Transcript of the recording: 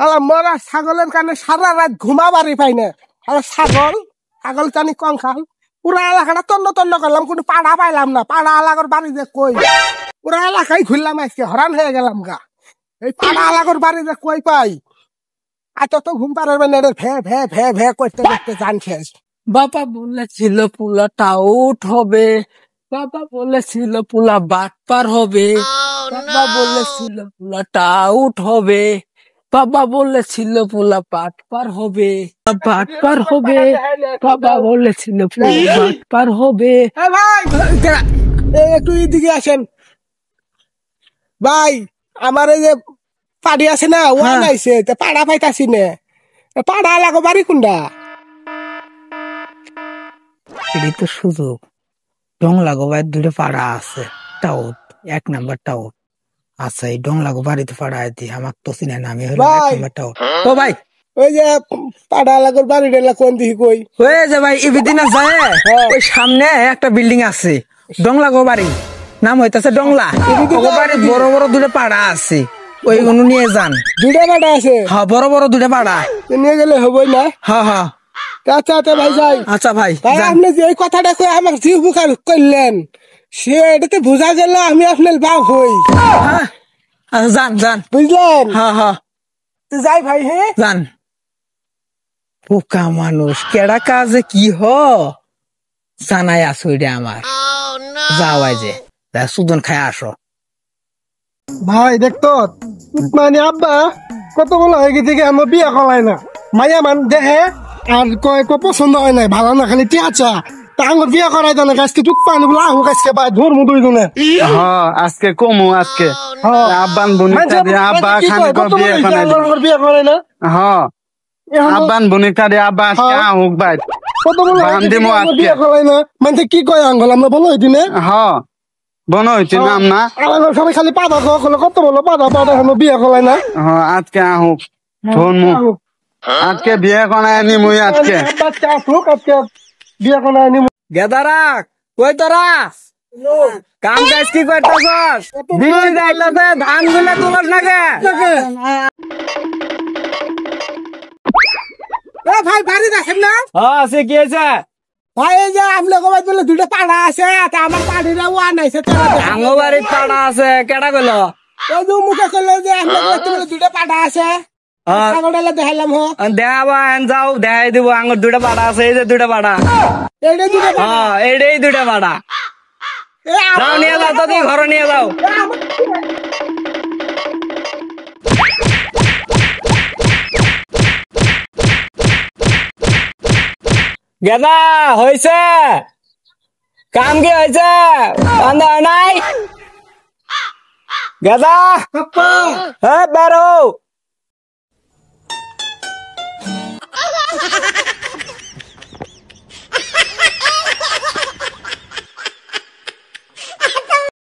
হালা মরা ছাগলের কানে সারা রাত ঘুমাবারই পাই না। হালা ছাগল জানি কঙ্কাল। পুরা এলাকাটা তন্ন তন্ন করলাম, কোনো পাড়া পাইলাম না। পাড়া এলাকার বাড়ি যে কই, পুরা এলাকায় ঘুরলাম, আজকে হরান হয়ে গেলাম গা। এই পাড়া এলাকার বাড়ি যে কই পাই, এত তো ঘুম পাড়ার না, ভে ভে ভে ভে করতে করতে জান শেষ। বাবা বলেছিল পোলা টাউট হবে, বাবা বলেছিল পোলা বাটপার হবে, বাবা বলেছিল পোলা টাউট হবে, বাবা বলেছিল পোলা বাটপার হবে, বাটপার হবে, বাবা বলেছিল পোলা বাটপার হবে। এ ভাই, একটু এদিকে আসেন ভাই। আমার এই যে পাড়ি আছে না, ওয়ান আইছে, পাড়া পাইতাছি না। পাড়া এলাকা বাড়ি কোনটা? এটি তো সুযোগ। ডংলা গোবায় দুটো পাড়া আছে, টাউট, 1 নাম্বার টাউট আচ্ছা। এই ডংলা গো বাড়িতে পাড়া দি আমার তো চিনে না, আমি হলো 1 নাম্বার টাউট। ও ভাই, ওই যে পাড়া এলাকার বাড়ি কোন দিকে কই? ওই যে ভাই এবিদিন যায়, ওই সামনে একটা বিল্ডিং আছে, ডংলা গো বাড়ি, নাম হইতাছে ডংলা। ও বাড়ি বড় বড় দুটো পাড়া আছে, ওইগুলো নিয়ে যান। দুটা পাড়া আছে? হ্যাঁ, বড় বড় দুটো পাড়া। নিয়ে গেলে হবই না? হ্যাঁ হ্যাঁ, আচ্ছা আচ্ছা ভাই যাই। আচ্ছা ভাই, ভাই আপনি যে এই কথাটা কই আমার জিভ বুখার করলেন, সে এটাতে বোঝা গেল আমি আপনার বাপ হই। হ্যাঁ আচ্ছা, যান যান, বুঝলেন? হ্যাঁ হ্যাঁ, তো যাই ভাই। হ্যাঁ যান। পোকা মানুষ কেডা কাজে কি জানাই আসো এটা আমার। যাওয়াই যে সুদন খায় আসো। ভাই দেখতো মানে আব্বা কত বলো হয়ে গেছে আমার বিয়া করাই না, মাইয়া মান দেখে আর কয় পছন্দ হয় নাই, ভালো না খালি টিয়াচা। তা আমার বিয়া করাই দেয় না, আজকে টুক পানি বলে আহু আজকে ভাই ধর্ম দুই জনে। হ্যাঁ আজকে কমু আজকে আব্বান বনিতা দিয়ে আব্বা খানে বিয়া করাই না। হ্যাঁ আব্বান বনিতা দিয়ে আব্বা আজকে আহুক ভাই কত বলো বিয়া করাই না, মানে কি কয় আঙ্গল আমরা বলো হইতি না। হ্যাঁ বনো হইতি নাম না, সবাই খালি পাদা কলে কত বলো পাদা পাদা বিয়া করাই না। হ্যাঁ আজকে আহুক ধর্ম, আজকে বিয়ে করাই নি মুই আজকে আজকে বিয়া করাই নি। গেদারা কই তোরা কাম কাজ কি করতেছস? দিন যাইতাছে ধান গুলা তোলাস নাকি? ভাই বাড়ি দেখেন না? হ্যাঁ আছে, কি আছে ভাই? এই যে আপনার কবাই বলে দুটো পাড়া আছে, আমার পাড়িরা ওয়ান আইছে। আঙ্গ বাড়ির পাড়া আছে, কেডা কইল? ওই যে মুখে কইলো যে আপনার বলে দুটো পাড়া আছে, ছাগলটা দেখাইলাম। দেখাবা যাও, দেখাই দিব। আঙ্গুর দুটা পাড়া আছে, এই যে দুটা পাড়া, এইটা দুটো হ্যাঁ এইটাই দুটা পাড়া। যাও নিয়ে যাও, তো ঘরে নিয়ে যাও। গেদা হয়েছে কাম, কি হয়েছে? বান্ধা হয় নাই গেদা? হ্যাঁ বেরো।